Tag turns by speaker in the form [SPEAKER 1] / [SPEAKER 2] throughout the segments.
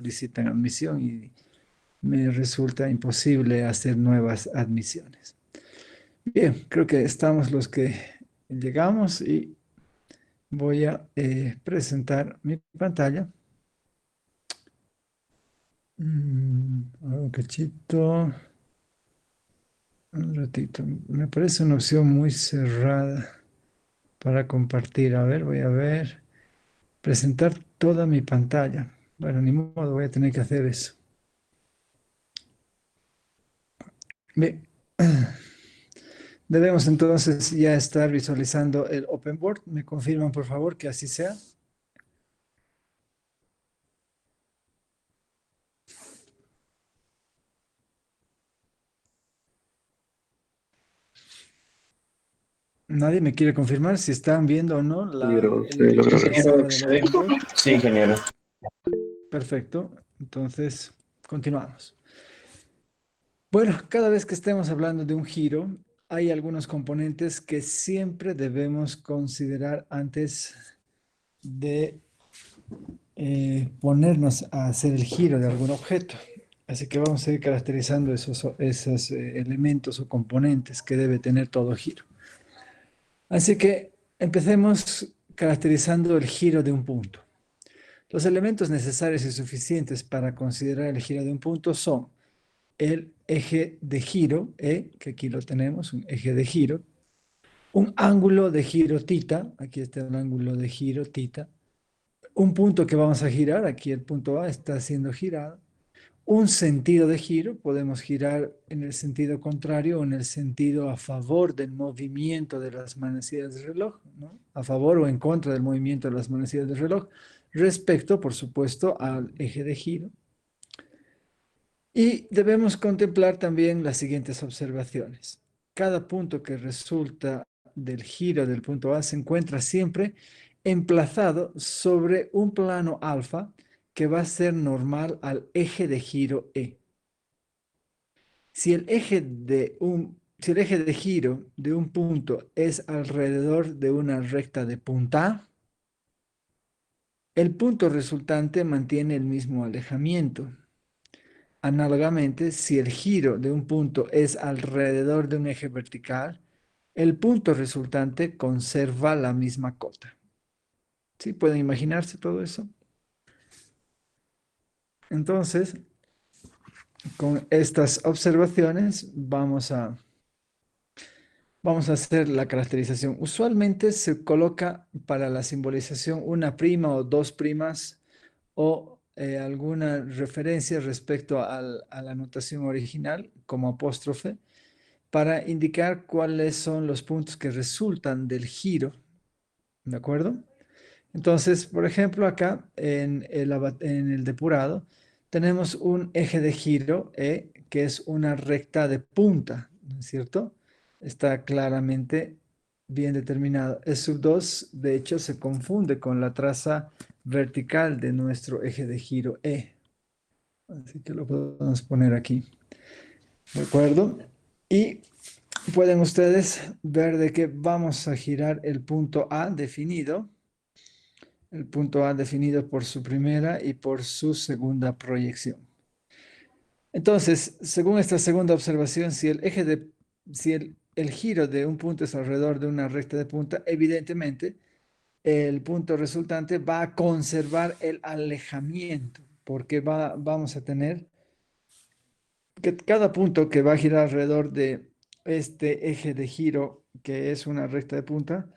[SPEAKER 1] solicitan admisión y me resulta imposible hacer nuevas admisiones. Bien, creo que estamos los que llegamos y voy a presentar mi pantalla. Un cachito, un ratito. Me parece una opción muy cerrada para compartir. A ver, voy a ver. Presentar toda mi pantalla. Bueno, ni modo, voy a tener que hacer eso. Bien. Debemos entonces ya estar visualizando el Open Board. ¿Me confirman, por favor, que así sea? Nadie me quiere confirmar si están viendo o no
[SPEAKER 2] Ingeniero, ¿se
[SPEAKER 1] la
[SPEAKER 2] logra ver?
[SPEAKER 1] pizarra del Open Board.
[SPEAKER 3] Sí, ingeniero.
[SPEAKER 1] Perfecto. Entonces, continuamos. Bueno, cada vez que estemos hablando de un giro, hay algunos componentes que siempre debemos considerar antes de ponernos a hacer el giro de algún objeto. Así que vamos a ir caracterizando esos elementos o componentes que debe tener todo giro. Así que empecemos caracterizando el giro de un punto. Los elementos necesarios y suficientes para considerar el giro de un punto son el eje de giro, E, que aquí lo tenemos, un eje de giro, un ángulo de giro tita, aquí está el ángulo de giro tita, un punto que vamos a girar, aquí el punto A está siendo girado, un sentido de giro, podemos girar en el sentido contrario o en el sentido a favor del movimiento de las manecillas del reloj, ¿no? A favor o en contra del movimiento de las manecillas del reloj, respecto, por supuesto, al eje de giro. Y debemos contemplar también las siguientes observaciones. Cada punto que resulta del giro del punto A se encuentra siempre emplazado sobre un plano alfa que va a ser normal al eje de giro E. Si el eje de giro de un punto es alrededor de una recta de punta A, el punto resultante mantiene el mismo alejamiento. Análogamente, si el giro de un punto es alrededor de un eje vertical, el punto resultante conserva la misma cota. ¿Sí? ¿Pueden imaginarse todo eso? Entonces, con estas observaciones vamos a hacer la caracterización. Usualmente se coloca para la simbolización una prima o dos primas o alguna referencia respecto a la notación original como apóstrofe para indicar cuáles son los puntos que resultan del giro, ¿de acuerdo? Entonces, por ejemplo, acá en el depurado tenemos un eje de giro E, que es una recta de punta, ¿no es cierto? Está claramente bien determinado. El sub 2, de hecho, se confunde con la traza vertical de nuestro eje de giro E. Así que lo podemos poner aquí. ¿De acuerdo? Y pueden ustedes ver de que vamos a girar el punto A definido por su primera y por su segunda proyección. Entonces, según esta segunda observación, si el giro de un punto es alrededor de una recta de punta, evidentemente el punto resultante va a conservar el alejamiento, porque vamos a tener que cada punto que va a girar alrededor de este eje de giro, que es una recta de punta,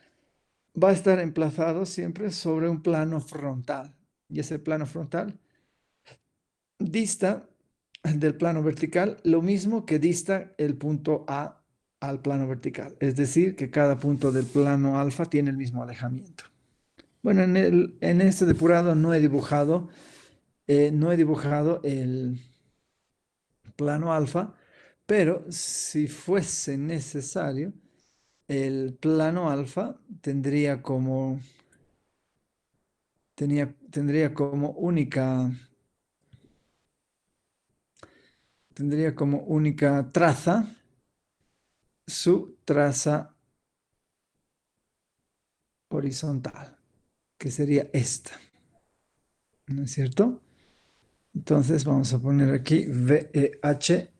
[SPEAKER 1] va a estar emplazado siempre sobre un plano frontal. Y ese plano frontal dista del plano vertical lo mismo que dista el punto A al plano vertical. Es decir, que cada punto del plano alfa tiene el mismo alejamiento. Bueno, en este depurado no he dibujado el plano alfa, pero si fuese necesario, el plano alfa tendría como única traza su traza horizontal, que sería esta, ¿no es cierto? Entonces vamos a poner aquí VEH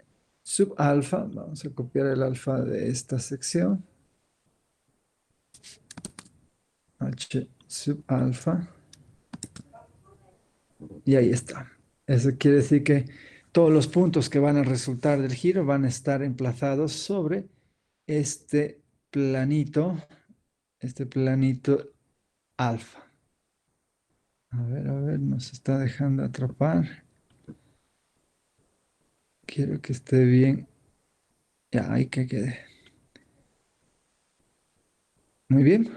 [SPEAKER 1] sub alfa. Vamos a copiar el alfa de esta sección. H sub alfa. Y ahí está. Eso quiere decir que todos los puntos que van a resultar del giro van a estar emplazados sobre este este planito alfa. A ver, nos está dejando atrapar. Quiero que esté bien. Ya, ahí que quede. Muy bien.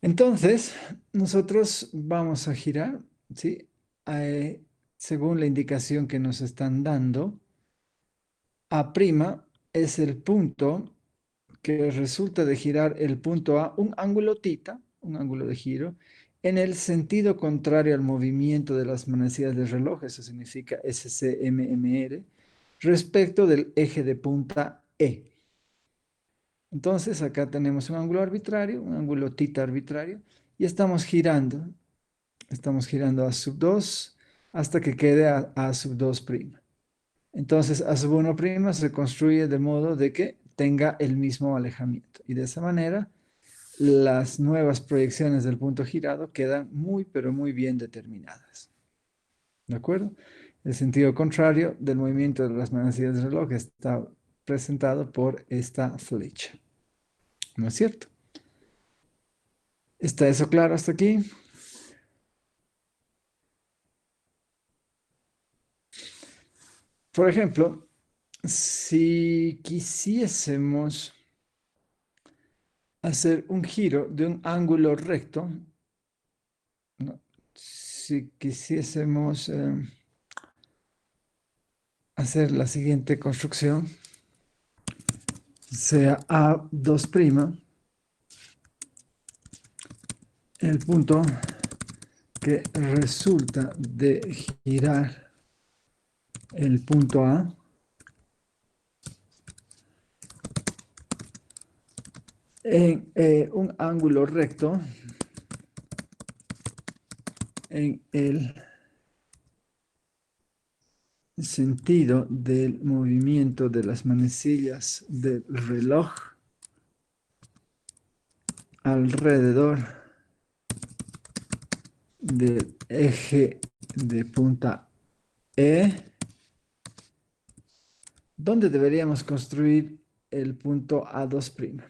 [SPEAKER 1] Entonces, nosotros vamos a girar, ¿sí? Eh, Según la indicación que nos están dando, A' es el punto que resulta de girar el punto A, un ángulo tita, un ángulo de giro, en el sentido contrario al movimiento de las manecillas del reloj, eso significa SCMMR, respecto del eje de punta E. Entonces, acá tenemos un ángulo arbitrario, un ángulo tita arbitrario, y estamos girando A sub 2 hasta que quede A sub 2'. Entonces, A sub 1' se construye de modo de que tenga el mismo alejamiento. Y de esa manera, las nuevas proyecciones del punto girado quedan muy, pero muy bien determinadas. ¿De acuerdo? El sentido contrario del movimiento de las manecillas del reloj está presentado por esta flecha. ¿No es cierto? ¿Está eso claro hasta aquí? Por ejemplo, si quisiésemos hacer un giro de un ángulo recto, ¿no? Si quisiésemos hacer la siguiente construcción, sea A2', el punto que resulta de girar el punto A en un ángulo recto en el sentido del movimiento de las manecillas del reloj alrededor del eje de punta E, donde deberíamos construir el punto A2'.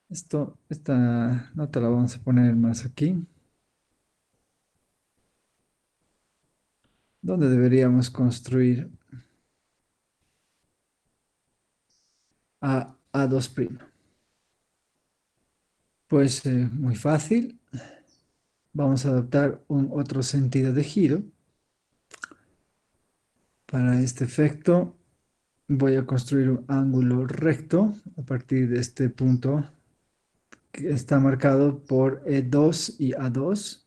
[SPEAKER 1] Esta nota la vamos a poner más aquí, donde deberíamos construir A2'. Pues muy fácil, vamos a adoptar un otro sentido de giro. Para este efecto voy a construir un ángulo recto a partir de este punto que está marcado por E2 y A2.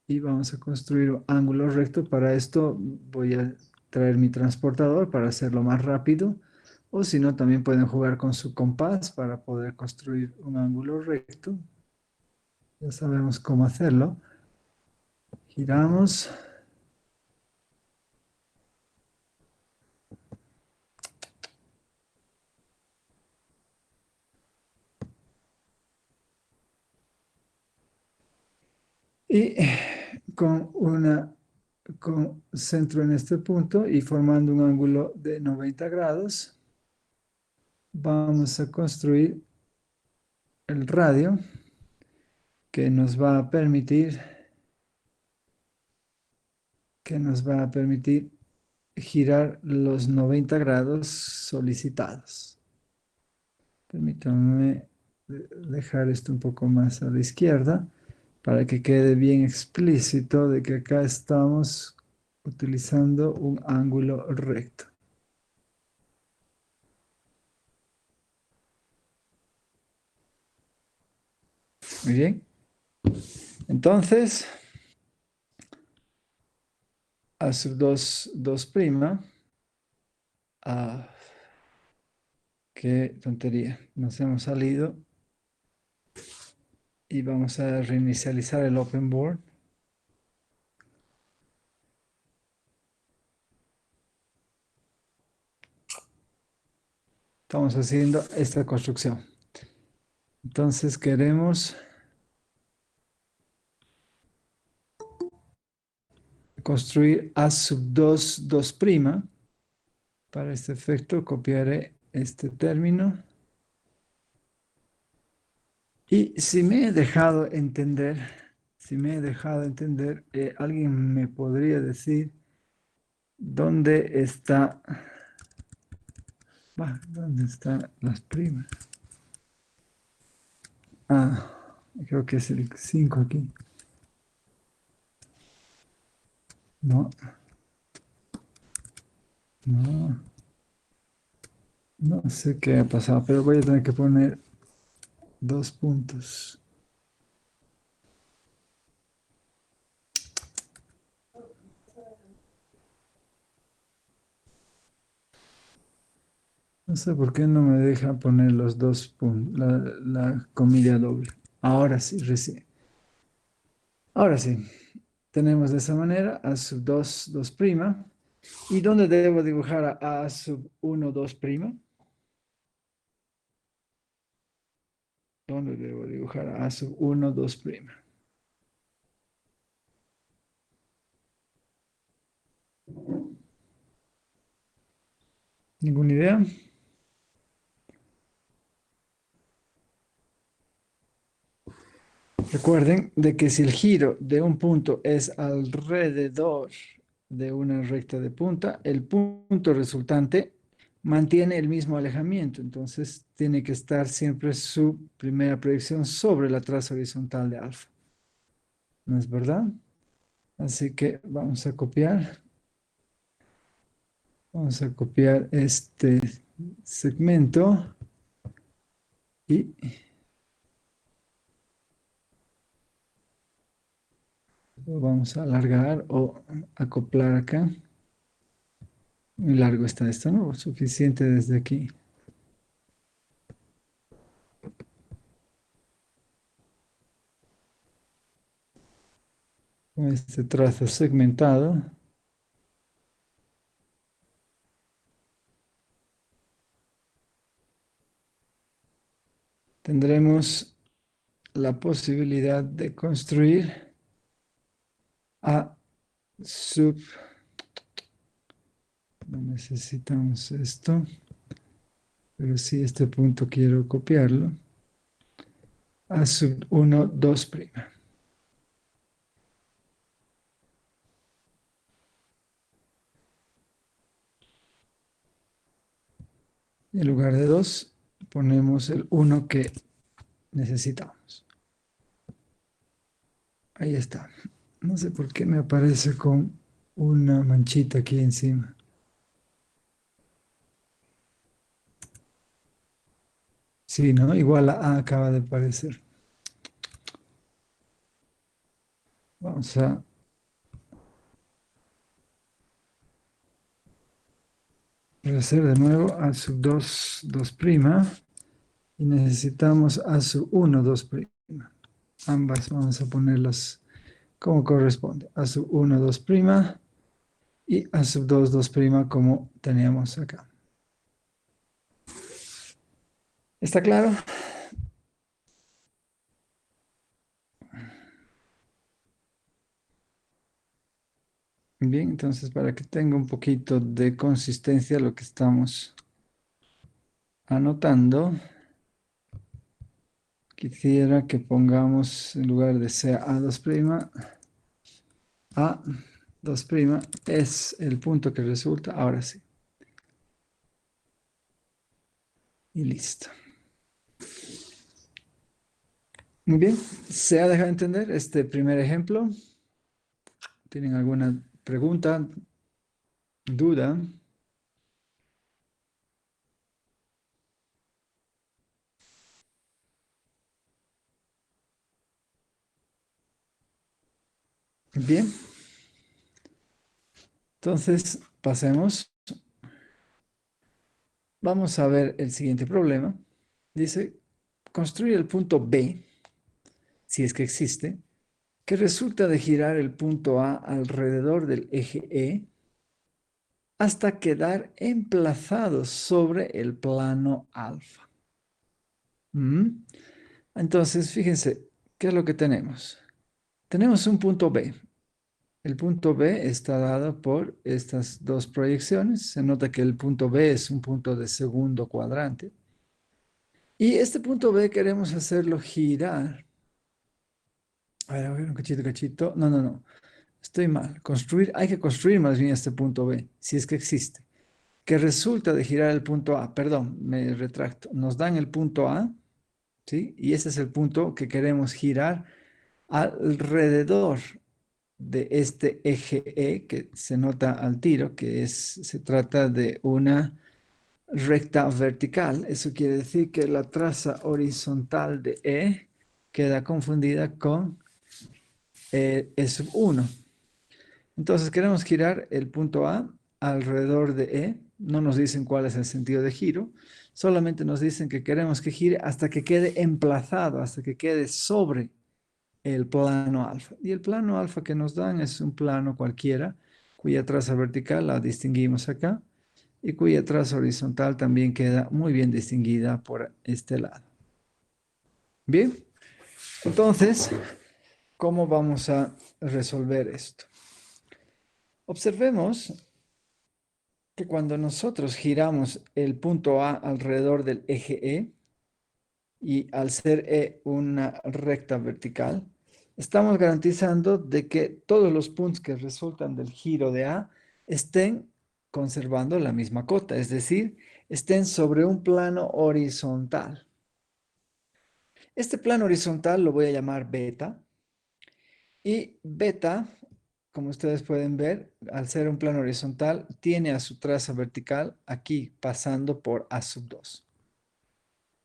[SPEAKER 1] Y vamos a construir un ángulo recto. Para esto voy a traer mi transportador para hacerlo más rápido. O si no, también pueden jugar con su compás para poder construir un ángulo recto. Ya sabemos cómo hacerlo. Giramos. Y con centro en este punto y formando un ángulo de 90 grados, vamos a construir el radio que nos va a permitir, que nos va a permitir girar los 90 grados solicitados. Permítanme dejar esto un poco más a la izquierda para que quede bien explícito de que acá estamos utilizando un ángulo recto. Muy bien. Entonces, A sub 2', ah, qué tontería, nos hemos salido y vamos a reinicializar el Open Board. Estamos haciendo esta construcción. Entonces queremos construir A sub 2, 2'. Para este efecto copiaré este término. Y si me he dejado entender, alguien me podría decir dónde está, dónde están las primas. Ah, creo que es el 5 aquí. No, no, no sé qué ha pasado, pero voy a tener que poner 2 puntos. No sé por qué no me deja poner los 2 puntos, la comilla doble. Ahora sí, recién. Ahora sí, tenemos de esa manera A sub 2, 2'. ¿Y dónde debo dibujar a A sub 1, 2'? ¿Dónde debo dibujar a A sub 1, 2'? ¿Ninguna idea? Recuerden de que si el giro de un punto es alrededor de una recta de punta, el punto resultante mantiene el mismo alejamiento. Entonces tiene que estar siempre su primera proyección sobre la traza horizontal de alfa. ¿No es verdad? Así que vamos a copiar este segmento y lo vamos a alargar o acoplar acá. Muy largo está esto, ¿no? Suficiente desde aquí. Con este trazo segmentado tendremos la posibilidad de construir A sub, no necesitamos esto, pero sí este punto quiero copiarlo, A sub 1, 2'. En lugar de 2 ponemos el 1 que necesitamos. Ahí está. No sé por qué me aparece con una manchita aquí encima. Sí, ¿no? Igual a A acaba de aparecer. Vamos a hacer de nuevo A sub 2, 2'. Y necesitamos A sub 1, 2'. Ambas vamos a ponerlas como corresponde. A sub 1, 2' y A sub 2, 2' como teníamos acá. ¿Está claro? Bien, entonces para que tenga un poquito de consistencia lo que estamos anotando, quisiera que pongamos en lugar de sea A2', A2' es el punto que resulta, ahora sí. Y listo. Muy bien, ¿se ha dejado entender este primer ejemplo? ¿Tienen alguna pregunta, duda? Bien, entonces pasemos. Vamos a ver el siguiente problema. Dice, construye el punto B, si es que existe, que resulta de girar el punto A alrededor del eje E hasta quedar emplazados sobre el plano alfa. ¿Mm? Entonces, fíjense, ¿qué es lo que tenemos? Tenemos un punto B. El punto B está dado por estas dos proyecciones. Se nota que el punto B es un punto de segundo cuadrante. Y este punto B queremos hacerlo girar. A ver, un cachito, cachito. No, no, no. Estoy mal. Construir, hay que construir más bien este punto B, si es que existe. Que resulta de girar el punto A. Perdón, me retracto. Nos dan el punto A, ¿sí? Y ese es el punto que queremos girar alrededor de este eje E, que se nota al tiro, se trata de una recta vertical. Eso quiere decir que la traza horizontal de E queda confundida con E sub 1. Entonces queremos girar el punto A alrededor de E. No nos dicen cuál es el sentido de giro. Solamente nos dicen que queremos que gire hasta que quede emplazado, hasta que quede sobre el plano alfa. Y el plano alfa que nos dan es un plano cualquiera, cuya traza vertical la distinguimos acá y cuya traza horizontal también queda muy bien distinguida por este lado. Bien, entonces, ¿cómo vamos a resolver esto? Observemos que cuando nosotros giramos el punto A alrededor del eje E, y al ser E una recta vertical, estamos garantizando de que todos los puntos que resultan del giro de A estén conservando la misma cota, es decir, estén sobre un plano horizontal. Este plano horizontal lo voy a llamar beta, y beta, como ustedes pueden ver, al ser un plano horizontal, tiene a su traza vertical aquí pasando por A sub 2.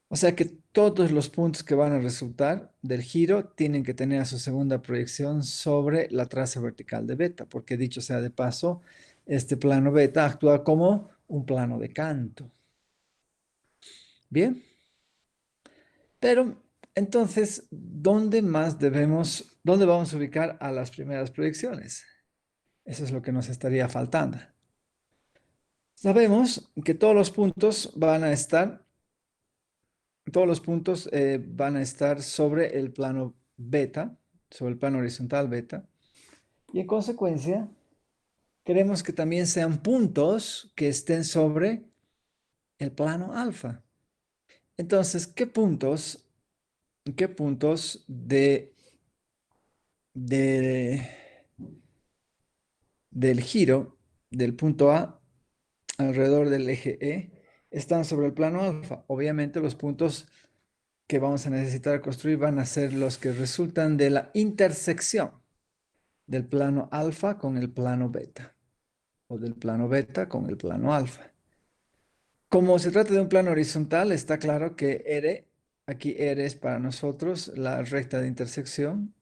[SPEAKER 1] O sea que todos los puntos que van a resultar del giro tienen que tener a su segunda proyección sobre la traza vertical de beta, porque dicho sea de paso, este plano beta actúa como un plano de canto. Bien, pero entonces, dónde vamos a ubicar a las primeras proyecciones? Eso es lo que nos estaría faltando. Sabemos que todos los puntos van a estar sobre el plano beta, sobre el plano horizontal beta, y en consecuencia queremos que también sean puntos que estén sobre el plano alfa. Entonces, qué puntos de, del giro del punto A alrededor del eje E están sobre el plano alfa? Obviamente los puntos que vamos a necesitar construir van a ser los que resultan de la intersección del plano alfa con el plano beta, o del plano beta con el plano alfa. Como se trata de un plano horizontal, está claro que aquí R es para nosotros la recta de intersección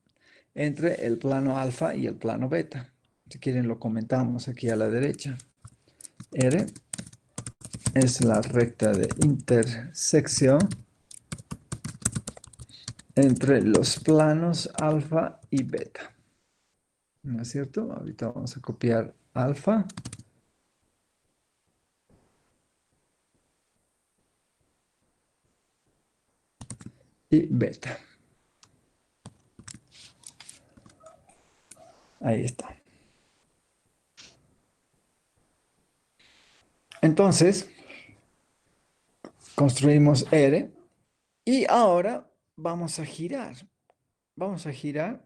[SPEAKER 1] entre el plano alfa y el plano beta. Si quieren lo comentamos aquí a la derecha. R es la recta de intersección entre los planos alfa y beta. ¿No es cierto? Ahorita vamos a copiar alfa y beta. Ahí está. Entonces, construimos R y ahora vamos a girar. Vamos a girar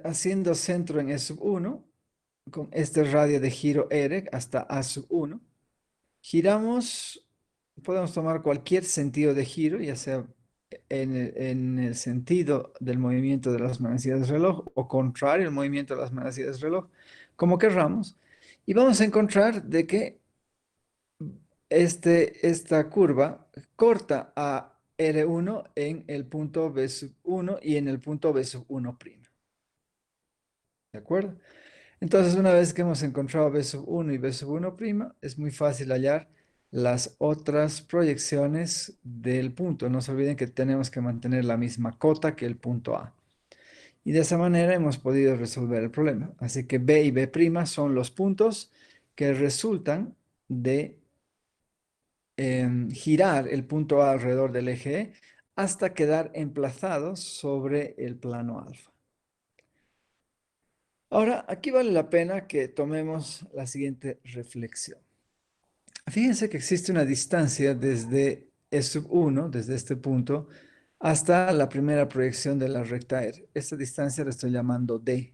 [SPEAKER 1] haciendo centro en E sub 1 con este radio de giro R hasta A sub 1. Giramos, podemos tomar cualquier sentido de giro, ya sea en el sentido del movimiento de las manecillas del reloj o contrario al movimiento de las manecillas del reloj, como querramos. Y vamos a encontrar de que esta curva corta a R1 en el punto B sub 1 y en el punto B sub 1'. ¿De acuerdo? Entonces, una vez que hemos encontrado B sub 1 y B sub 1', es muy fácil hallar las otras proyecciones del punto. No se olviden que tenemos que mantener la misma cota que el punto A. Y de esa manera hemos podido resolver el problema. Así que B y B' son los puntos que resultan de girar el punto A alrededor del eje E hasta quedar emplazados sobre el plano alfa. Ahora, aquí vale la pena que tomemos la siguiente reflexión. Fíjense que existe una distancia desde E sub 1, desde este punto, hasta la primera proyección de la recta R. Esta distancia la estoy llamando D,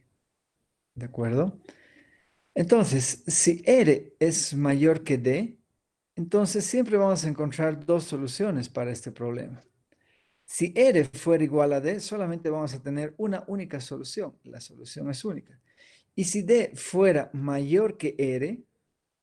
[SPEAKER 1] ¿de acuerdo? Entonces, si R es mayor que D, entonces siempre vamos a encontrar dos soluciones para este problema. Si R fuera igual a D, solamente vamos a tener una única solución. La solución es única. Y si D fuera mayor que R,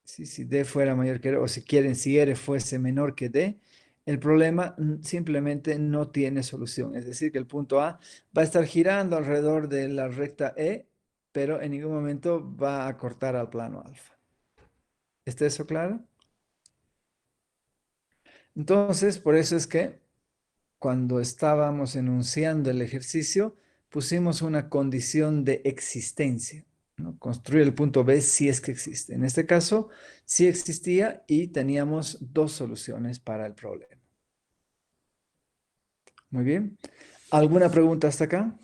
[SPEAKER 1] si D fuera mayor que R, o si quieren, si R fuese menor que D, el problema simplemente no tiene solución. Es decir, que el punto A va a estar girando alrededor de la recta E, pero en ningún momento va a cortar al plano alfa. ¿Está eso claro? Entonces, por eso es que cuando estábamos enunciando el ejercicio, pusimos una condición de existencia, ¿no? Construir el punto B si es que existe. En este caso, sí existía y teníamos dos soluciones para el problema. Muy bien. ¿Alguna pregunta hasta acá?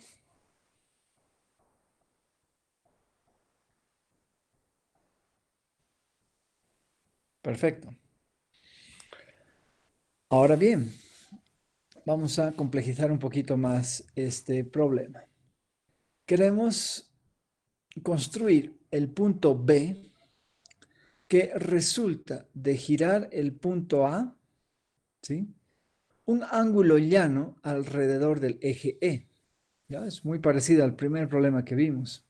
[SPEAKER 1] Perfecto. Ahora bien, vamos a complejizar un poquito más este problema. Queremos construir el punto B que resulta de girar el punto A, ¿sí? Un ángulo llano alrededor del eje E. ¿Ya? Es muy parecido al primer problema que vimos,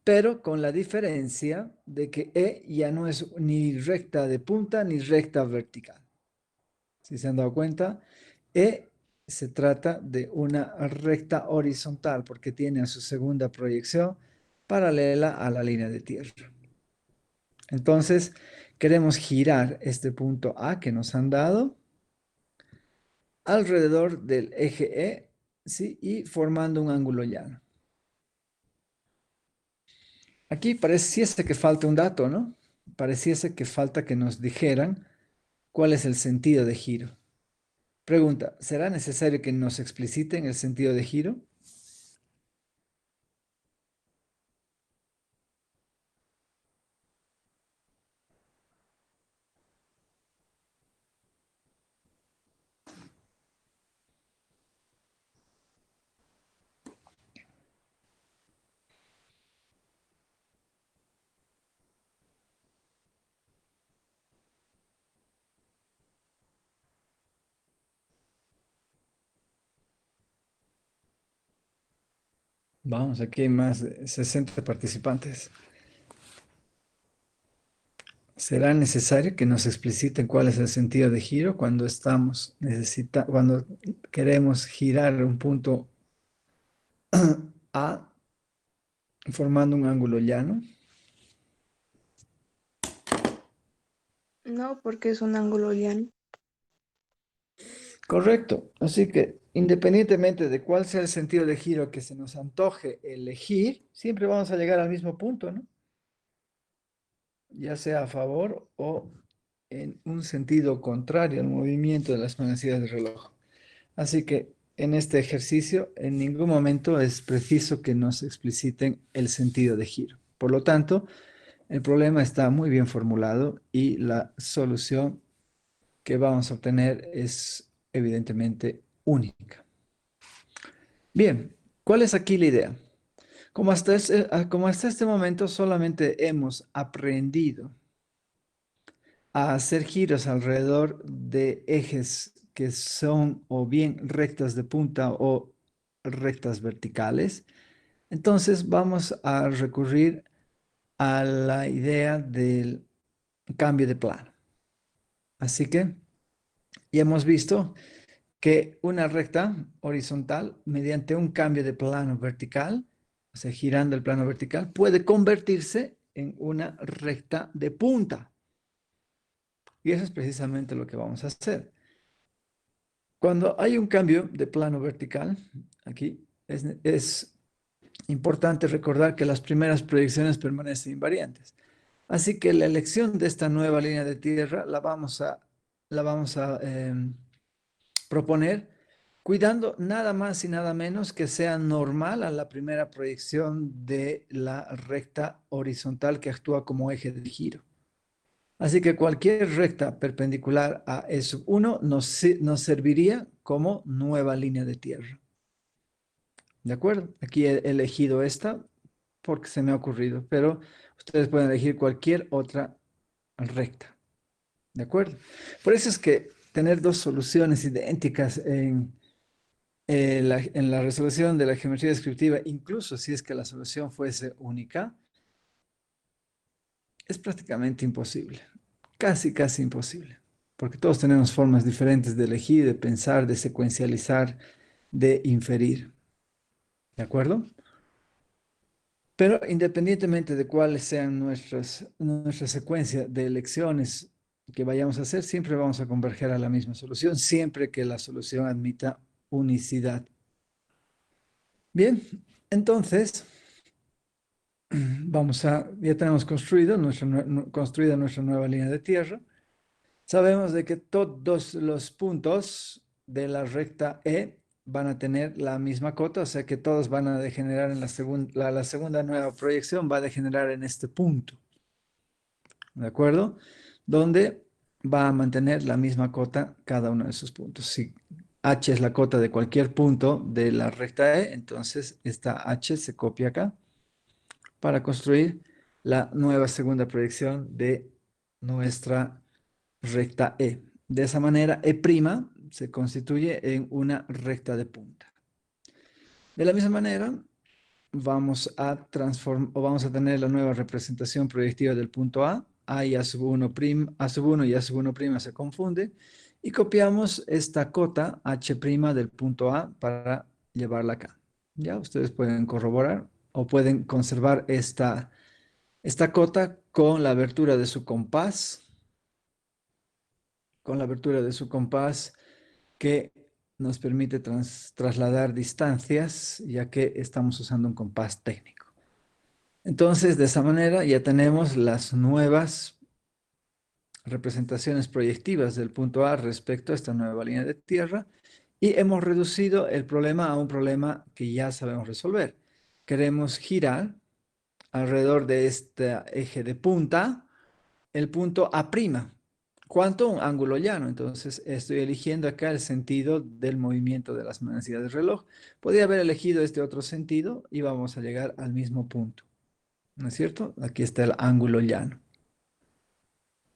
[SPEAKER 1] pero con la diferencia de que E ya no es ni recta de punta ni recta vertical. Si se han dado cuenta, E se trata de una recta horizontal porque tiene a su segunda proyección paralela a la línea de tierra. Entonces, queremos girar este punto A que nos han dado alrededor del eje E, ¿sí? Y formando un ángulo llano. Aquí pareciese que falta un dato, ¿no? Pareciese que falta que nos dijeran cuál es el sentido de giro. Pregunta, ¿será necesario que nos expliciten el sentido de giro? Vamos, aquí hay más de 60 participantes. ¿Será necesario que nos expliciten cuál es el sentido de giro cuando cuando queremos girar un punto A formando un ángulo llano?
[SPEAKER 2] No, porque es un ángulo llano.
[SPEAKER 1] Correcto. Así que independientemente de cuál sea el sentido de giro que se nos antoje elegir, siempre vamos a llegar al mismo punto, ¿no? Ya sea a favor o en un sentido contrario al movimiento de las manecillas del reloj. Así que en este ejercicio en ningún momento es preciso que nos expliciten el sentido de giro. Por lo tanto, el problema está muy bien formulado y la solución que vamos a obtener es evidentemente única. Bien, ¿cuál es aquí la idea? Como hasta este momento solamente hemos aprendido a hacer giros alrededor de ejes que son o bien rectas de punta o rectas verticales, entonces vamos a recurrir a la idea del cambio de plano. Así que ya hemos visto que una recta horizontal, mediante un cambio de plano vertical, o sea, girando el plano vertical, puede convertirse en una recta de punta. Y eso es precisamente lo que vamos a hacer. Cuando hay un cambio de plano vertical, aquí es importante recordar que las primeras proyecciones permanecen invariantes. Así que la elección de esta nueva línea de tierra la vamos a proponer cuidando nada más y nada menos que sea normal a la primera proyección de la recta horizontal que actúa como eje de giro. Así que cualquier recta perpendicular a E1 nos serviría como nueva línea de tierra. ¿De acuerdo? Aquí he elegido esta porque se me ha ocurrido, pero ustedes pueden elegir cualquier otra recta. ¿De acuerdo? Por eso es que tener dos soluciones idénticas en la resolución de la geometría descriptiva, incluso si es que la solución fuese única, es prácticamente imposible. Casi, casi imposible. Porque todos tenemos formas diferentes de elegir, de pensar, de secuencializar, de inferir. ¿De acuerdo? Pero independientemente de cuáles sean nuestra secuencia de elecciones que vayamos a hacer, siempre vamos a converger a la misma solución, siempre que la solución admita unicidad. Bien, entonces ya tenemos construida nuestra nueva línea de tierra. Sabemos de que todos los puntos de la recta E van a tener la misma cota, o sea que todos van a degenerar en la segunda nueva proyección va a degenerar en este punto, ¿de acuerdo? Donde va a mantener la misma cota cada uno de sus puntos. Si H es la cota de cualquier punto de la recta E, entonces esta H se copia acá para construir la nueva segunda proyección de nuestra recta E. De esa manera, E' se constituye en una recta de punta. De la misma manera, vamos a tener la nueva representación proyectiva del punto A y A1', A1 y A1' se confunde, y copiamos esta cota H' del punto A para llevarla acá. Ya ustedes pueden corroborar o pueden conservar esta cota con la abertura de su compás, que nos permite trasladar distancias, ya que estamos usando un compás técnico. Entonces, de esa manera ya tenemos las nuevas representaciones proyectivas del punto A respecto a esta nueva línea de tierra y hemos reducido el problema a un problema que ya sabemos resolver. Queremos girar alrededor de este eje de punta el punto A'. ¿Cuánto? Un ángulo llano. Entonces estoy eligiendo acá el sentido del movimiento de las manecillas del reloj. Podría haber elegido este otro sentido y vamos a llegar al mismo punto. ¿No es cierto? Aquí está el ángulo llano.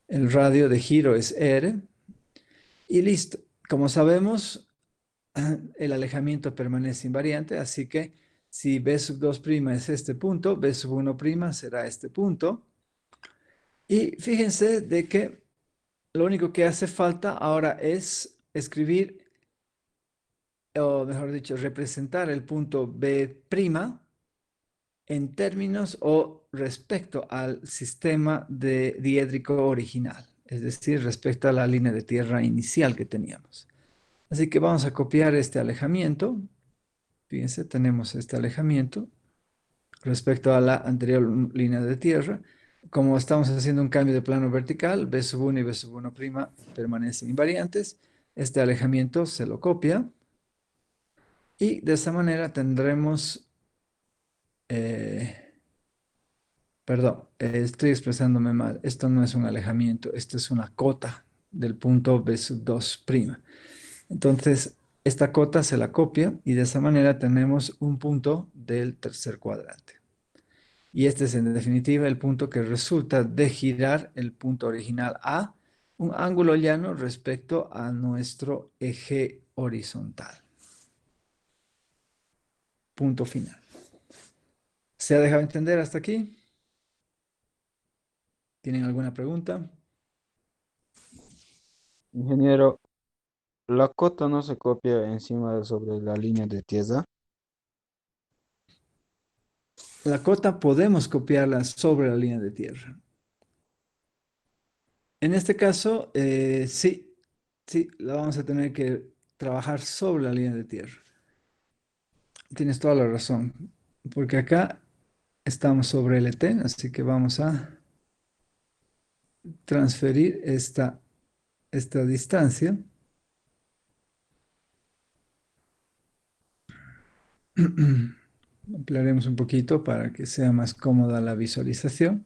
[SPEAKER 1] El radio de giro es R y listo. Como sabemos, el alejamiento permanece invariante, así que si B sub 2' es este punto, B sub 1' será este punto. Y fíjense de que lo único que hace falta ahora es escribir, o mejor dicho, representar el punto B' en términos o respecto al sistema diédrico original, es decir, respecto a la línea de tierra inicial que teníamos. Así que vamos a copiar este alejamiento. Fíjense, tenemos este alejamiento respecto a la anterior línea de tierra. Como estamos haciendo un cambio de plano vertical, B sub 1 y B sub 1' permanecen invariantes. Este alejamiento se lo copia y de esa manera tendremos, perdón, estoy expresándome mal. Esto no es un alejamiento, esto es una cota del punto B sub 2'. Entonces, esta cota se la copia y de esa manera tenemos un punto del tercer cuadrante. Y este es en definitiva el punto que resulta de girar el punto original A, un ángulo llano respecto a nuestro eje horizontal. Punto final. ¿Se ha dejado entender hasta aquí? ¿Tienen alguna pregunta?
[SPEAKER 3] Ingeniero, la cota no se copia encima sobre la línea de tierra.
[SPEAKER 1] La cota podemos copiarla sobre la línea de tierra. En este caso, sí, la vamos a tener que trabajar sobre la línea de tierra. Tienes toda la razón, porque acá estamos sobre LT, así que vamos a transferir esta distancia. Ampliaremos un poquito para que sea más cómoda la visualización.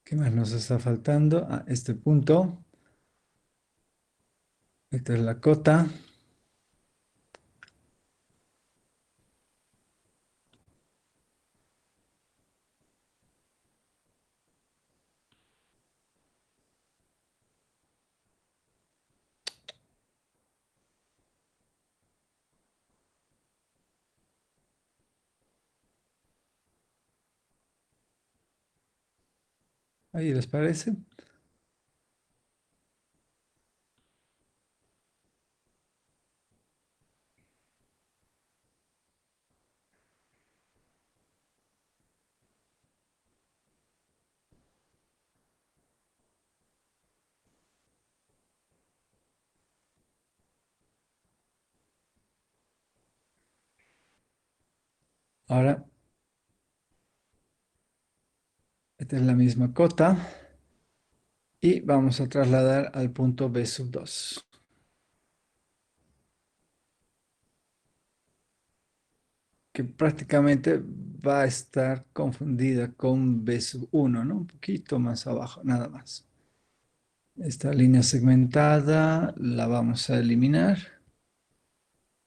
[SPEAKER 1] ¿Qué más nos está faltando? Este punto. Esta es la cota. ¿Ahí les parece? Ahora, esta es la misma cota y vamos a trasladar al punto B sub 2, que prácticamente va a estar confundida con B sub 1, ¿no? Un poquito más abajo, nada más. Esta línea segmentada la vamos a eliminar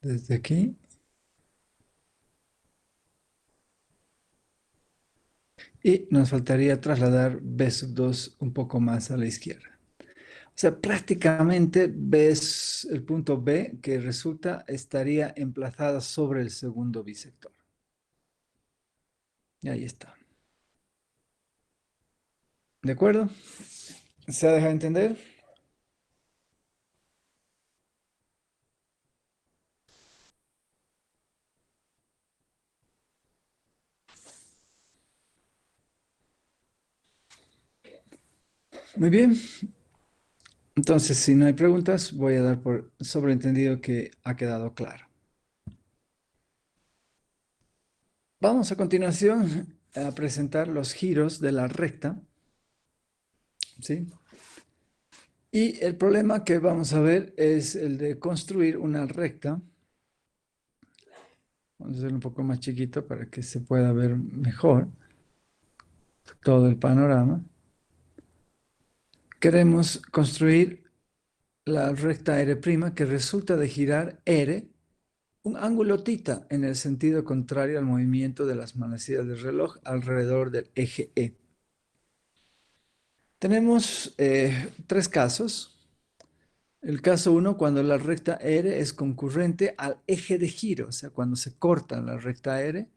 [SPEAKER 1] desde aquí. Y nos faltaría trasladar B sub 2 un poco más a la izquierda. O sea, prácticamente ves el punto B que resulta estaría emplazada sobre el segundo bisector. Y ahí está. ¿De acuerdo? ¿Se ha dejado entender? Muy bien. Entonces, si no hay preguntas, voy a dar por sobreentendido que ha quedado claro. Vamos a continuación a presentar los giros de la recta, ¿sí? Y el problema que vamos a ver es el de construir una recta. Vamos a hacerlo un poco más chiquito para que se pueda ver mejor todo el panorama. Queremos construir la recta R' que resulta de girar R un ángulo θ en el sentido contrario al movimiento de las manecillas del reloj alrededor del eje E. Tenemos tres casos. El caso 1, cuando la recta R es concurrente al eje de giro, o sea, cuando se corta la recta R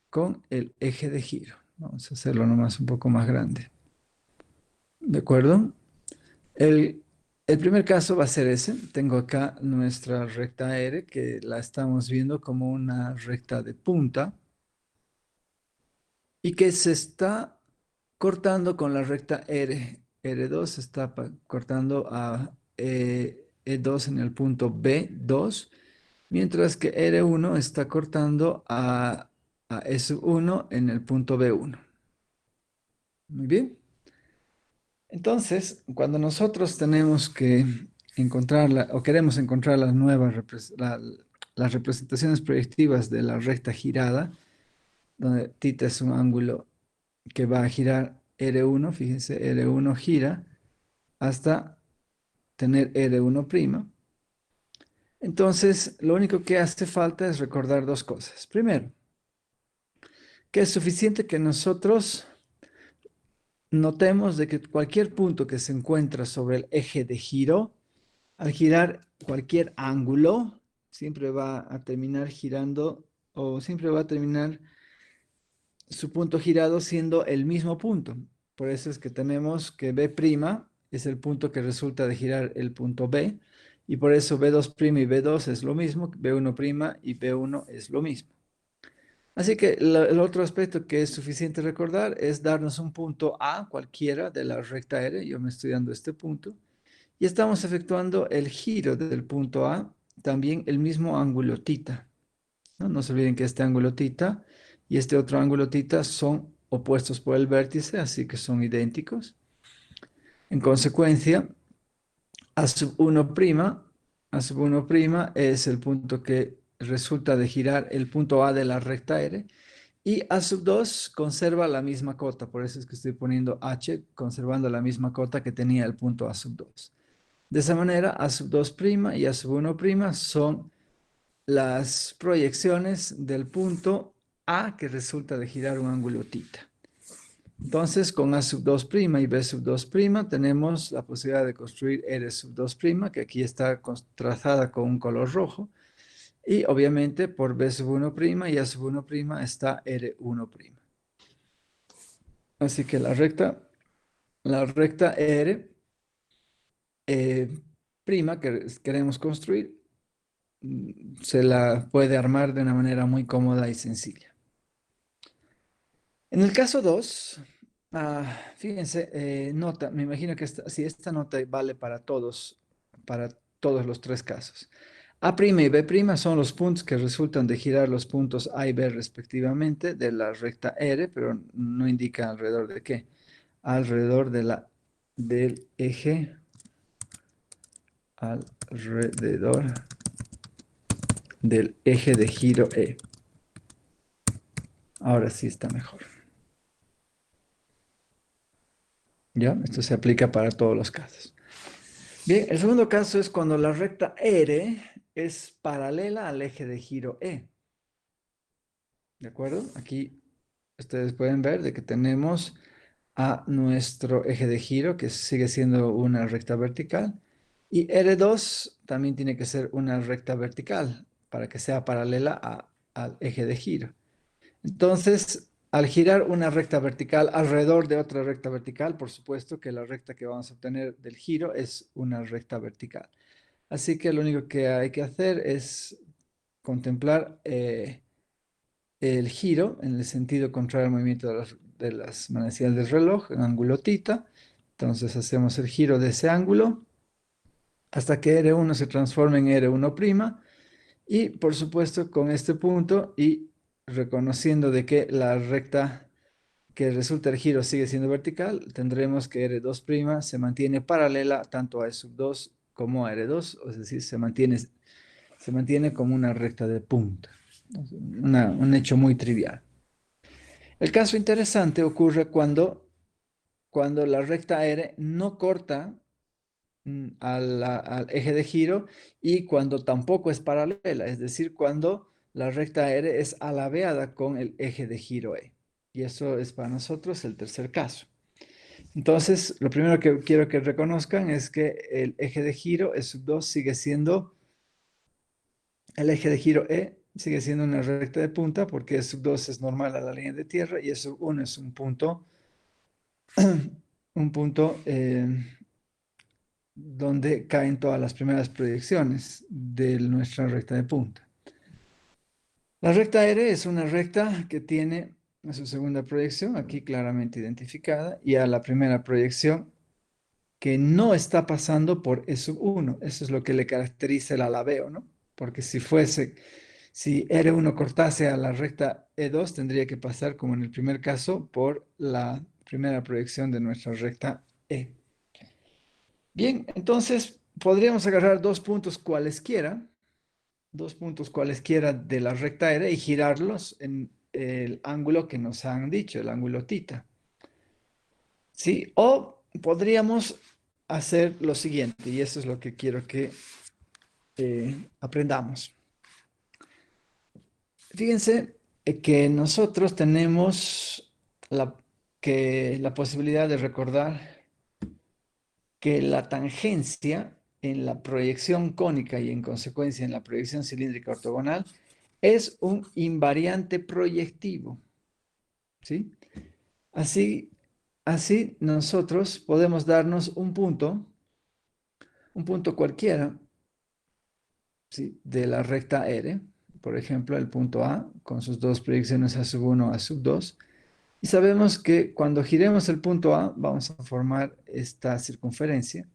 [SPEAKER 1] con el eje de giro. Vamos a hacerlo nomás un poco más grande. ¿De acuerdo? El, el primer caso va a ser ese. Tengo acá nuestra recta R, que la estamos viendo como una recta de punta y que se está cortando con la recta R. R2 se está cortando a E2 en el punto B2, mientras que R1 está cortando a S1 en el punto B1. Muy bien. Entonces, cuando nosotros tenemos que encontrar o queremos encontrar las representaciones proyectivas de la recta girada, donde θ es un ángulo que va a girar R1, fíjense, R1 gira hasta tener R1'. Entonces, lo único que hace falta es recordar dos cosas. Primero, que es suficiente que nosotros notemos de que cualquier punto que se encuentra sobre el eje de giro, al girar cualquier ángulo, siempre va a terminar girando o siempre va a terminar su punto girado siendo el mismo punto. Por eso es que tenemos que B' es el punto que resulta de girar el punto B, y por eso B2' y B2 es lo mismo, B1' y B1 es lo mismo. Así que el otro aspecto que es suficiente recordar es darnos un punto A cualquiera de la recta R. Yo me estoy dando este punto. Y estamos efectuando el giro del punto A, también el mismo ángulo θ. No se olviden que este ángulo θ y este otro ángulo θ son opuestos por el vértice, así que son idénticos. En consecuencia, A1', es el punto que resulta de girar el punto A de la recta R, y A2 conserva la misma cota, por eso es que estoy poniendo H, conservando la misma cota que tenía el punto A2. De esa manera, A2' y A1' son las proyecciones del punto A que resulta de girar un ángulo θ. Entonces, con A2' y B2' tenemos la posibilidad de construir R2', que aquí está trazada con un color rojo, y obviamente por B1' y A1' está R1'. Así que la recta R prima que queremos construir se la puede armar de una manera muy cómoda y sencilla. En el caso 2, fíjense, nota, me imagino que si esta nota vale para todos los tres casos. A' y B' son los puntos que resultan de girar los puntos A y B respectivamente de la recta R, pero no indica alrededor de qué. Alrededor del eje, alrededor del eje de giro E. Ahora sí está mejor. ¿Ya? Esto se aplica para todos los casos. Bien, el segundo caso es cuando la recta R es paralela al eje de giro E. ¿De acuerdo? Aquí ustedes pueden ver de que tenemos a nuestro eje de giro, que sigue siendo una recta vertical, y R2 también tiene que ser una recta vertical para que sea paralela al eje de giro. Entonces, al girar una recta vertical alrededor de otra recta vertical, por supuesto que la recta que vamos a obtener del giro es una recta vertical. Así que lo único que hay que hacer es contemplar el giro en el sentido contrario al movimiento de las manecillas del reloj, en ángulo θ. Entonces hacemos el giro de ese ángulo hasta que R1 se transforme en R1'. Y por supuesto con este punto y reconociendo de que la recta que resulta el giro sigue siendo vertical, tendremos que R2' se mantiene paralela tanto a E2 como a R2, es decir, se mantiene como una recta de punta. Un hecho muy trivial. El caso interesante ocurre cuando la recta R no corta al eje de giro y cuando tampoco es paralela, es decir, cuando la recta R es alabeada con el eje de giro E. Y eso es para nosotros el tercer caso. Entonces, lo primero que quiero que reconozcan es que el eje de giro E2 sigue siendo, el eje de giro E sigue siendo una recta de punta porque E2 es normal a la línea de tierra y E1 es un punto, un punto donde caen todas las primeras proyecciones de nuestra recta de punta. La recta R es una recta que tiene a su segunda proyección, aquí claramente identificada, y a la primera proyección que no está pasando por E1. Eso es lo que le caracteriza el alabeo, ¿no? Porque si R1 cortase a la recta E2, tendría que pasar, como en el primer caso, por la primera proyección de nuestra recta E. Bien, entonces podríamos agarrar dos puntos cualesquiera de la recta R y girarlos en el ángulo que nos han dicho, el ángulo θ. ¿Sí? O podríamos hacer lo siguiente, y eso es lo que quiero que aprendamos. Fíjense que nosotros tenemos la posibilidad de recordar que la tangencia en la proyección cónica y en consecuencia en la proyección cilíndrica ortogonal es un invariante proyectivo, ¿sí? Así así nosotros podemos darnos un punto cualquiera, ¿sí?, de la recta R, por ejemplo, el punto A con sus dos proyecciones a sub 1, a sub 2, y sabemos que cuando giremos el punto A vamos a formar esta circunferencia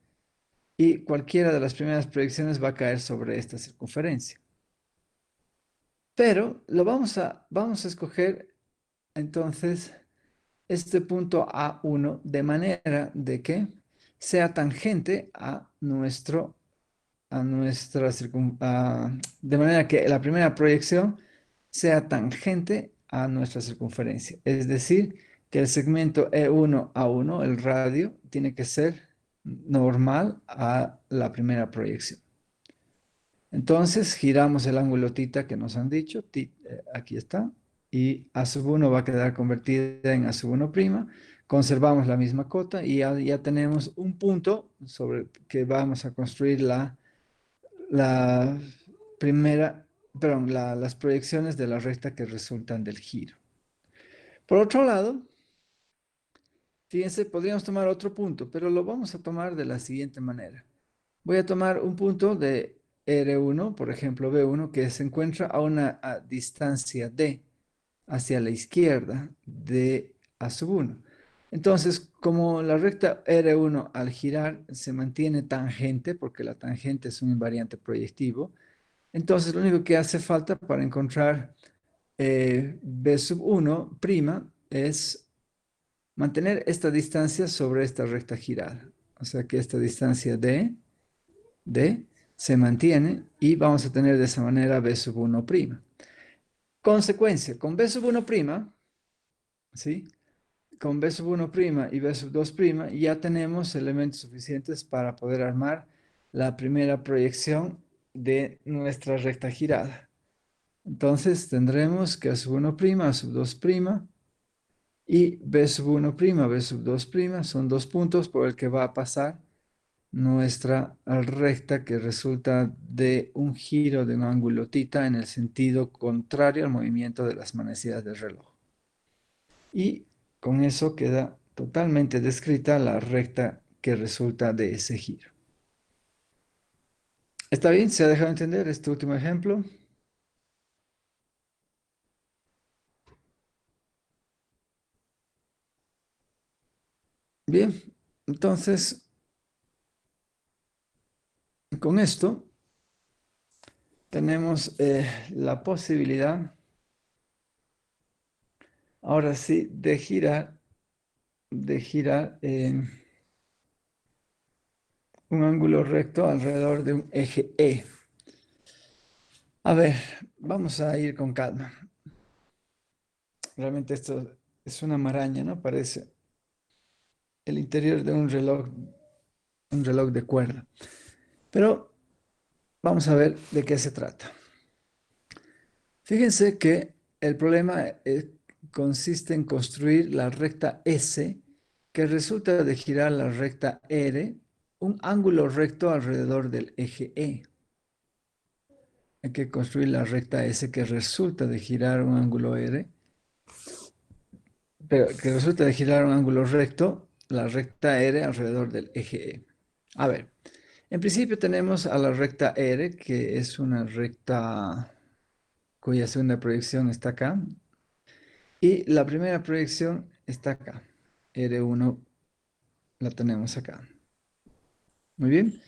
[SPEAKER 1] y cualquiera de las primeras proyecciones va a caer sobre esta circunferencia. Pero vamos a escoger entonces este punto A1 de manera de que sea tangente de manera que la primera proyección sea tangente a nuestra circunferencia. Es decir, que el segmento E1A1, el radio, tiene que ser normal a la primera proyección. Entonces, giramos el ángulo θ que nos han dicho, aquí está, y A sub 1 va a quedar convertida en A sub 1', conservamos la misma cota y ya tenemos un punto sobre que vamos a construir la primera, perdón, las proyecciones de la recta que resultan del giro. Por otro lado, fíjense, podríamos tomar otro punto, pero lo vamos a tomar de la siguiente manera. Voy a tomar un punto de R1, por ejemplo B1, que se encuentra a una distancia D hacia la izquierda de A sub 1. Entonces, como la recta R1 al girar se mantiene tangente, porque la tangente es un invariante proyectivo, entonces lo único que hace falta para encontrar B sub 1' es mantener esta distancia sobre esta recta girada. O sea que esta distancia D se mantiene y vamos a tener de esa manera B sub 1'. Consecuencia, con B sub 1', ¿sí?, con B sub 1' y B sub 2' ya tenemos elementos suficientes para poder armar la primera proyección de nuestra recta girada. Entonces tendremos que A sub 1', A sub 2' y B sub 1', B sub 2' son dos puntos por el que va a pasar nuestra recta que resulta de un giro de un ángulo θ en el sentido contrario al movimiento de las manecillas del reloj. Y con eso queda totalmente descrita la recta que resulta de ese giro. ¿Está bien? ¿Se ha dejado entender este último ejemplo? Bien, entonces, con esto tenemos la posibilidad, ahora sí, de girar un ángulo recto alrededor de un eje E. A ver, vamos a ir con calma. Realmente esto es una maraña, ¿no? Parece el interior de un reloj de cuerda. Pero vamos a ver de qué se trata. Fíjense que el problema consiste en construir la recta S que resulta de girar la recta R un ángulo recto alrededor del eje E. Hay que construir la recta S que resulta de girar un ángulo R, pero que resulta de girar un ángulo recto, la recta R alrededor del eje E. A ver, en principio tenemos a la recta R, que es una recta cuya segunda proyección está acá, y la primera proyección está acá. R1 la tenemos acá. Muy bien.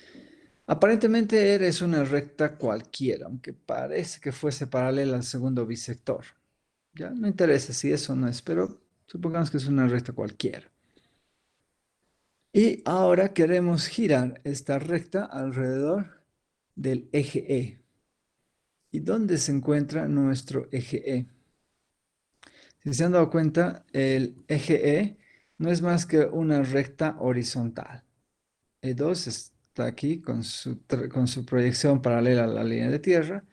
[SPEAKER 1] Aparentemente R es una recta cualquiera, aunque parece que fuese paralela al segundo bisector. Ya no interesa si eso no es, pero supongamos que es una recta cualquiera. Y ahora queremos girar esta recta alrededor del eje E. ¿Y dónde se encuentra nuestro eje E? Si se han dado cuenta, el eje E no es más que una recta horizontal. E2 está aquí con su proyección paralela a la línea de tierra,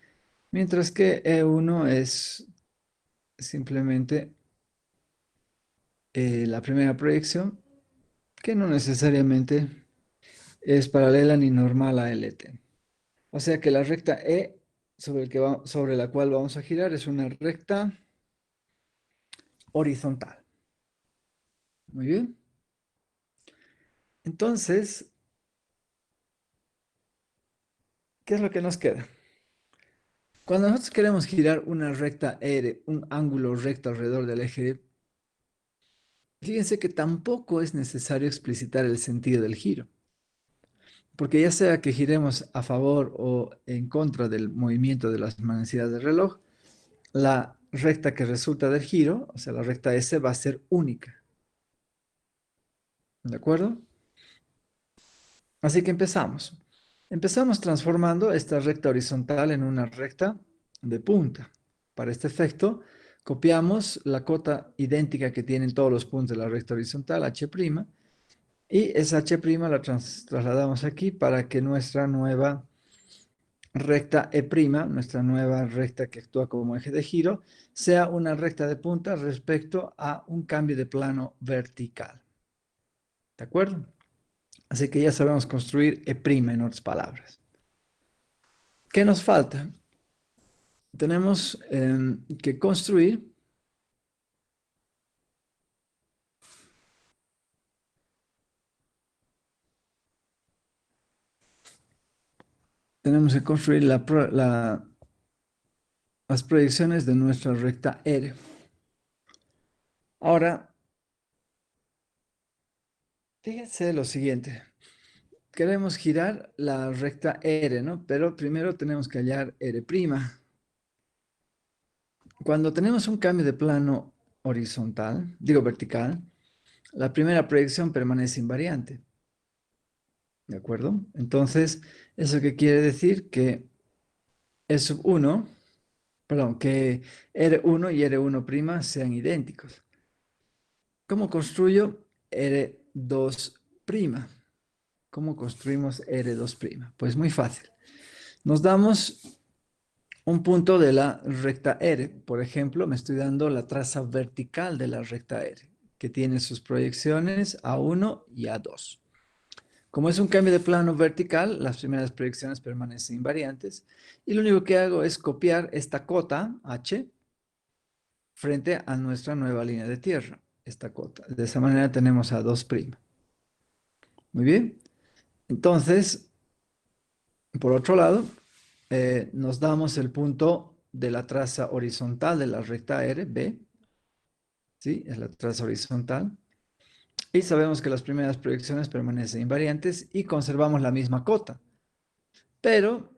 [SPEAKER 1] mientras que E1 es simplemente la primera proyección, que no necesariamente es paralela ni normal a LT. O sea que la recta E sobre la cual vamos a girar es una recta horizontal. Muy bien. Entonces, ¿qué es lo que nos queda? Cuando nosotros queremos girar una recta R, un ángulo recto alrededor del eje, fíjense que tampoco es necesario explicitar el sentido del giro, porque ya sea que giremos a favor o en contra del movimiento de las manecillas del reloj, la recta que resulta del giro, o sea, la recta S, va a ser única. ¿De acuerdo? Así que empezamos. Empezamos transformando esta recta horizontal en una recta de punta. Para este efecto, copiamos la cota idéntica que tienen todos los puntos de la recta horizontal, H', y esa H' la trasladamos aquí para que nuestra nueva recta E', nuestra nueva recta que actúa como eje de giro, sea una recta de punta respecto a un cambio de plano vertical. ¿De acuerdo? Así que ya sabemos construir E' en otras palabras. ¿Qué nos falta? Tenemos que construir las proyecciones de nuestra recta R. Ahora, fíjense lo siguiente. Queremos girar la recta R, ¿no? Pero primero tenemos que hallar R'. Cuando tenemos un cambio de plano horizontal, digo vertical, la primera proyección permanece invariante. ¿De acuerdo? Entonces, ¿eso qué quiere decir? Que E sub 1, perdón, que R1 y R1' sean idénticos. ¿Cómo construyo R2'? ¿Cómo construimos R2'? Pues muy fácil. Nos damos un punto de la recta R. Por ejemplo, me estoy dando la traza vertical de la recta R, que tiene sus proyecciones A1 y A2. Como es un cambio de plano vertical, las primeras proyecciones permanecen invariantes y lo único que hago es copiar esta cota H frente a nuestra nueva línea de tierra, esta cota. De esa manera tenemos A2'. Muy bien. Entonces, por otro lado, nos damos el punto de la traza horizontal de la recta R, B, ¿sí? Es la traza horizontal. Y sabemos que las primeras proyecciones permanecen invariantes y conservamos la misma cota. Pero,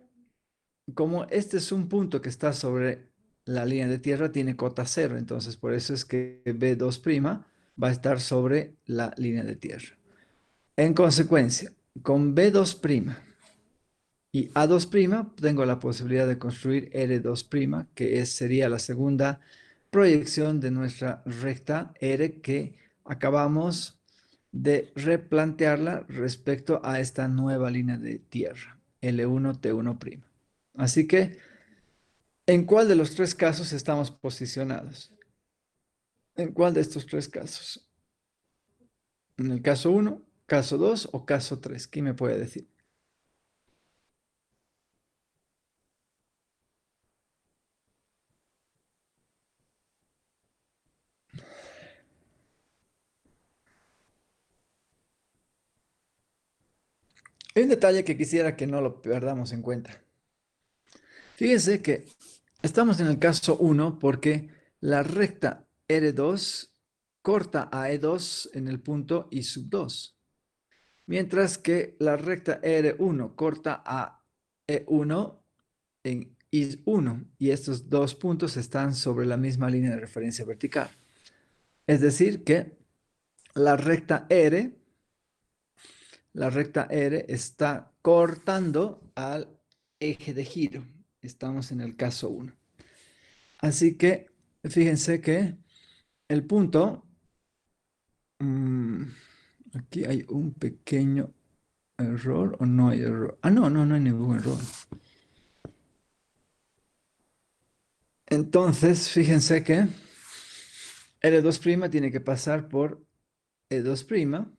[SPEAKER 1] como este es un punto que está sobre la línea de tierra, tiene cota 0. Entonces, por eso es que B2' va a estar sobre la línea de tierra. En consecuencia, con B2' y A2' tengo la posibilidad de construir R2', que sería la segunda proyección de nuestra recta R que acabamos de replantearla respecto a esta nueva línea de tierra, L1, T1'. Así que, ¿en cuál de los tres casos estamos posicionados? ¿En cuál de estos tres casos? ¿En el caso 1, caso 2 o caso 3? ¿Quién me puede decir? Hay un detalle que quisiera que no lo perdamos en cuenta. Fíjense que estamos en el caso 1 porque la recta R2 corta a E2 en el punto I sub 2, mientras que la recta R1 corta a E1 en I1 y estos dos puntos están sobre la misma línea de referencia vertical. Es decir, que la recta R, la recta R está cortando al eje de giro. Estamos en el caso 1. Así que fíjense que el punto, mm, aquí hay un pequeño error o no hay error. Ah, no, no hay ningún error. Entonces, fíjense que L2' tiene que pasar por E2',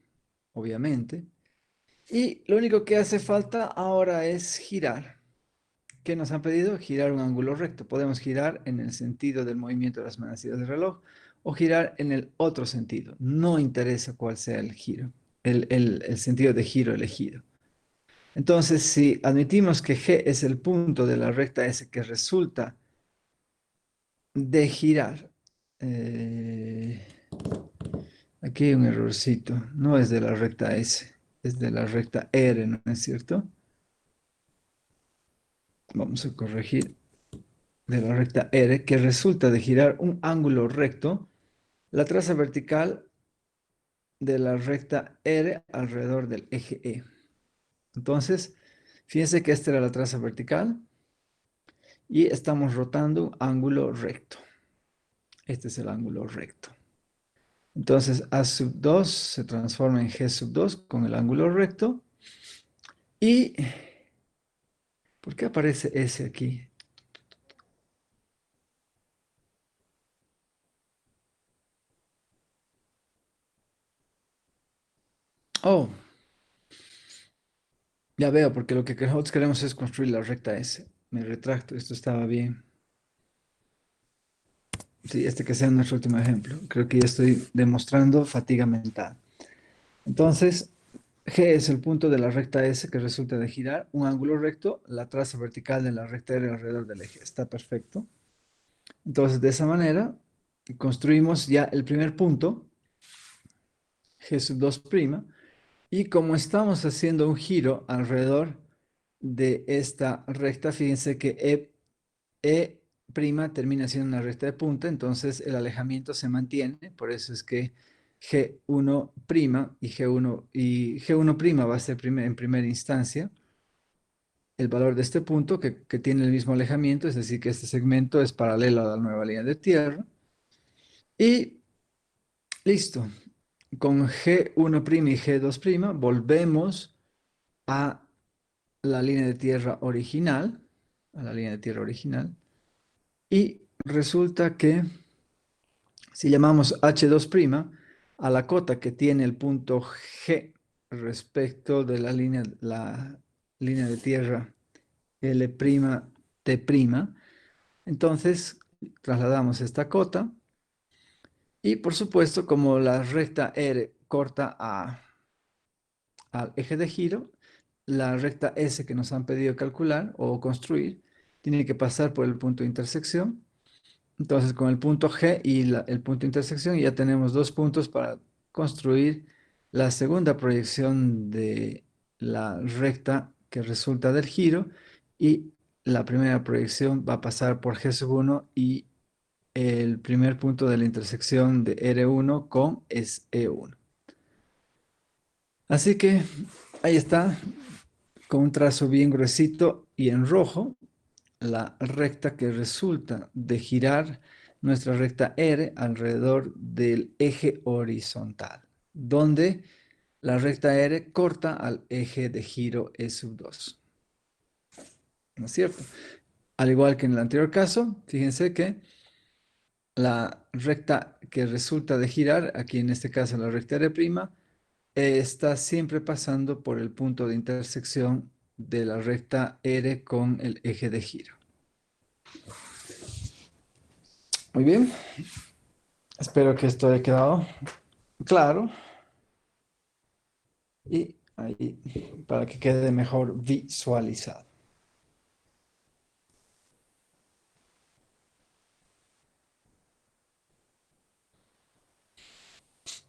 [SPEAKER 1] obviamente. Y lo único que hace falta ahora es girar. ¿Qué nos han pedido? Girar un ángulo recto. Podemos girar en el sentido del movimiento de las manecillas del reloj o girar en el otro sentido. No interesa cuál sea el giro. el sentido de giro elegido. Entonces, si admitimos que G es el punto de la recta S que resulta de girar, eh, aquí hay un errorcito, no es de la recta S, es de la recta R, ¿no es cierto? Vamos a corregir de la recta R, que resulta de girar un ángulo recto, la traza vertical de la recta R alrededor del eje E. Entonces, fíjense que esta era la traza vertical y estamos rotando un ángulo recto. Este es el ángulo recto. Entonces, A sub 2 se transforma en G sub 2 con el ángulo recto. ¿Y por qué aparece S aquí? Oh, ya veo, porque lo que nosotros queremos es construir la recta S. Me retracto, esto estaba bien. Sí, este que sea nuestro último ejemplo. Creo que ya estoy demostrando fatiga mental. Entonces, G es el punto de la recta S que resulta de girar un ángulo recto, la traza vertical de la recta R alrededor del eje. Está perfecto. Entonces, de esa manera, construimos ya el primer punto, G sub 2', y como estamos haciendo un giro alrededor de esta recta, fíjense que E' termina siendo una recta de punta, entonces el alejamiento se mantiene, por eso es que G1' y G1' va a ser en primera instancia el valor de este punto que tiene el mismo alejamiento, es decir, que este segmento es paralelo a la nueva línea de tierra. Y listo. Con G1' y G2' volvemos a la línea de tierra original, y resulta que si llamamos H2' a la cota que tiene el punto G respecto de la línea de tierra L'T', entonces trasladamos esta cota y por supuesto como la recta R corta al eje de giro, la recta S que nos han pedido calcular o construir tiene que pasar por el punto de intersección. Entonces, con el punto G y el punto de intersección ya tenemos dos puntos para construir la segunda proyección de la recta que resulta del giro y la primera proyección va a pasar por G1 y el primer punto de la intersección de R1 con es E1. Así que ahí está, con un trazo bien gruesito y en rojo, la recta que resulta de girar nuestra recta R alrededor del eje horizontal, donde la recta R corta al eje de giro E sub 2. ¿No es cierto? Al igual que en el anterior caso, fíjense que la recta que resulta de girar, aquí en este caso la recta R', está siempre pasando por el punto de intersección de la recta R con el eje de giro. Muy bien, espero que esto haya quedado claro y ahí para que quede mejor visualizado.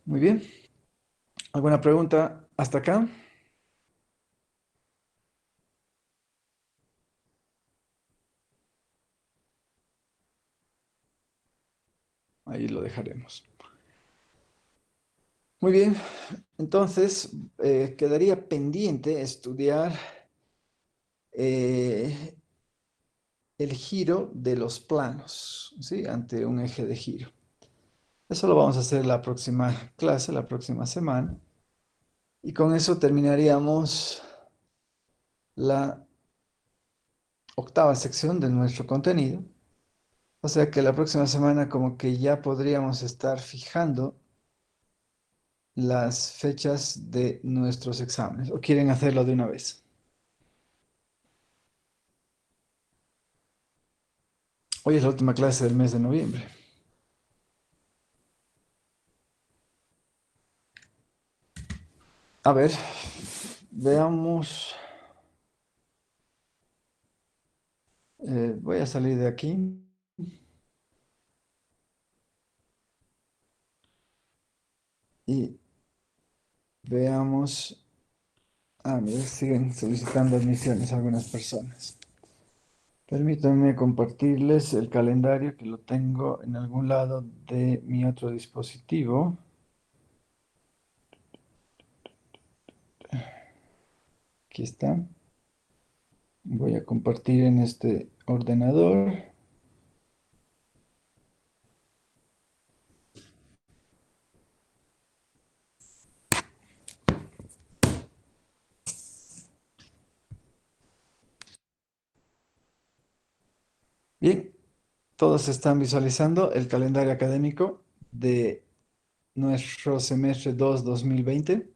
[SPEAKER 1] Muy bien, ¿alguna pregunta hasta acá? Ahí lo dejaremos. Muy bien, entonces quedaría pendiente estudiar eh, el giro de los planos, ¿sí? Ante un eje de giro. Eso lo vamos a hacer la próxima clase, la próxima semana. Y con eso terminaríamos la octava sección de nuestro contenido. O sea que la próxima semana como que ya podríamos estar fijando las fechas de nuestros exámenes. ¿O quieren hacerlo de una vez? Hoy es la última clase del mes de noviembre. A ver, veamos. Voy a salir de aquí y veamos. Ah, mira, siguen solicitando admisiones algunas personas. Permítanme compartirles el calendario que lo tengo en algún lado de mi otro dispositivo. Aquí está. Voy a compartir en este ordenador. Bien, todos están visualizando el calendario académico de nuestro semestre 2020.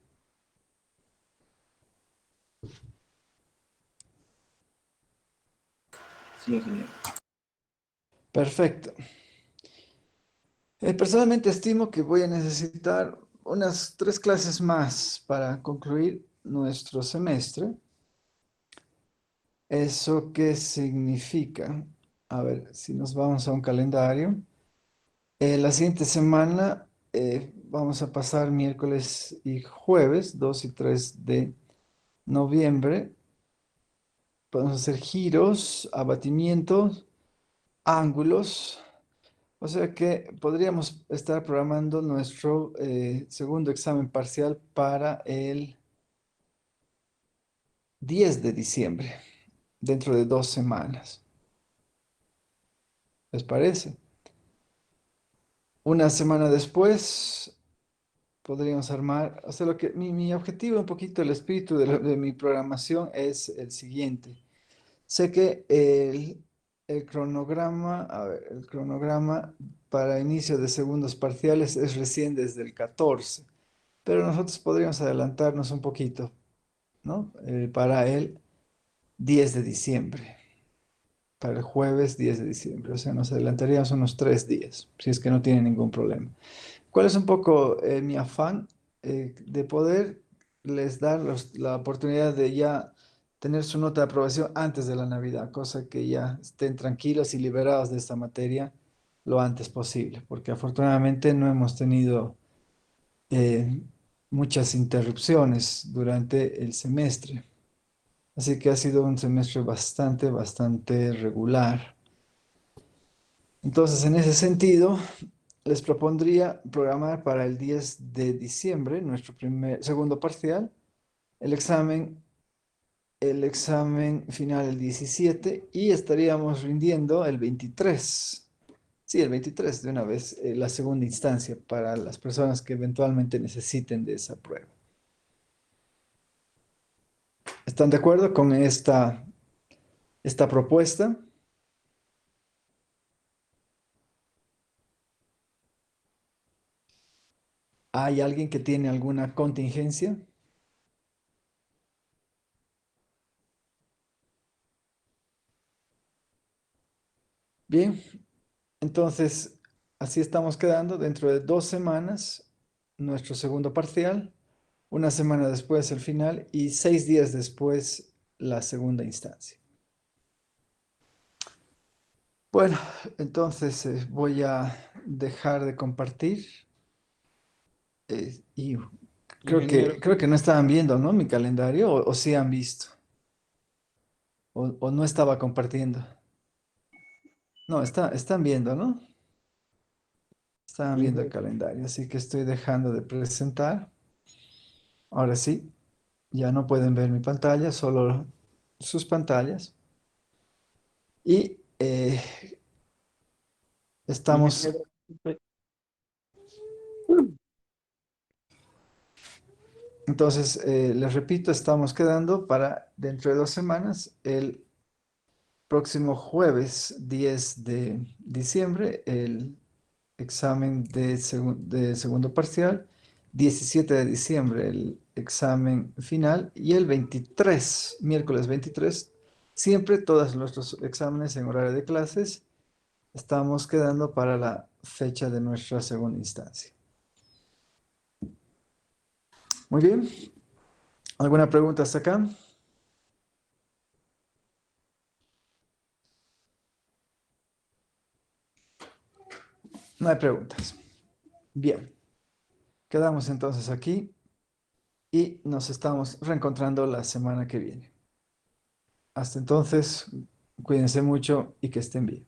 [SPEAKER 2] Sí, señor.
[SPEAKER 1] Perfecto. Personalmente estimo que voy a necesitar unas 3 clases más para concluir nuestro semestre. ¿Eso qué significa? A ver, si nos vamos a un calendario. La siguiente semana vamos a pasar miércoles y jueves, 2 y 3 de noviembre. Podemos hacer giros, abatimientos, ángulos. O sea que podríamos estar programando nuestro segundo examen parcial para el 10 de diciembre, dentro de 2 semanas. ¿Les parece? Una semana después podríamos armar, o sea, mi objetivo, un poquito el espíritu de mi programación es el siguiente. Sé que el cronograma, a ver, el cronograma para inicio de segundos parciales es recién desde el 14, pero nosotros podríamos adelantarnos un poquito, ¿no? Para el 10 de diciembre, para el jueves 10 de diciembre, o sea, nos adelantaríamos unos 3 días, si es que no tiene ningún problema. ¿Cuál es un poco mi afán de poder les dar la oportunidad de ya tener su nota de aprobación antes de la Navidad, cosa que ya estén tranquilos y liberados de esta materia lo antes posible, porque afortunadamente no hemos tenido eh, muchas interrupciones durante el semestre, así que ha sido un semestre bastante regular. Entonces, en ese sentido, les propondría programar para el 10 de diciembre, nuestro segundo parcial, el examen, el examen final el 17 y estaríamos rindiendo el 23. Sí, el 23 de una vez, la segunda instancia para las personas que eventualmente necesiten de esa prueba. ¿Están de acuerdo con esta propuesta? ¿Hay alguien que tiene alguna contingencia? Bien, entonces así estamos quedando dentro de 2 semanas, nuestro segundo parcial, una semana después el final y 6 días después la segunda instancia. Bueno, entonces voy a dejar de compartir y
[SPEAKER 3] Ingeniero,
[SPEAKER 1] creo que no estaban viendo, ¿no? Mi calendario o sí han visto o no estaba compartiendo. No, están viendo, ¿no? Estaban viendo el
[SPEAKER 3] ingeniero,
[SPEAKER 1] calendario, así que estoy dejando de presentar. Ahora sí, ya no pueden ver mi pantalla, solo sus pantallas. Y estamos,
[SPEAKER 3] ingeniero,
[SPEAKER 1] entonces, les repito, estamos quedando para dentro de 2 semanas, el próximo jueves 10 de diciembre, el examen de segundo parcial, 17 de diciembre, el examen final y el 23, miércoles 23, siempre todos nuestros exámenes en horario de clases. Estamos quedando para la fecha de nuestra segunda instancia. Muy bien. ¿Alguna pregunta hasta acá? No hay preguntas. Bien, quedamos entonces aquí y nos estamos reencontrando la semana que viene. Hasta entonces, cuídense mucho y que estén bien.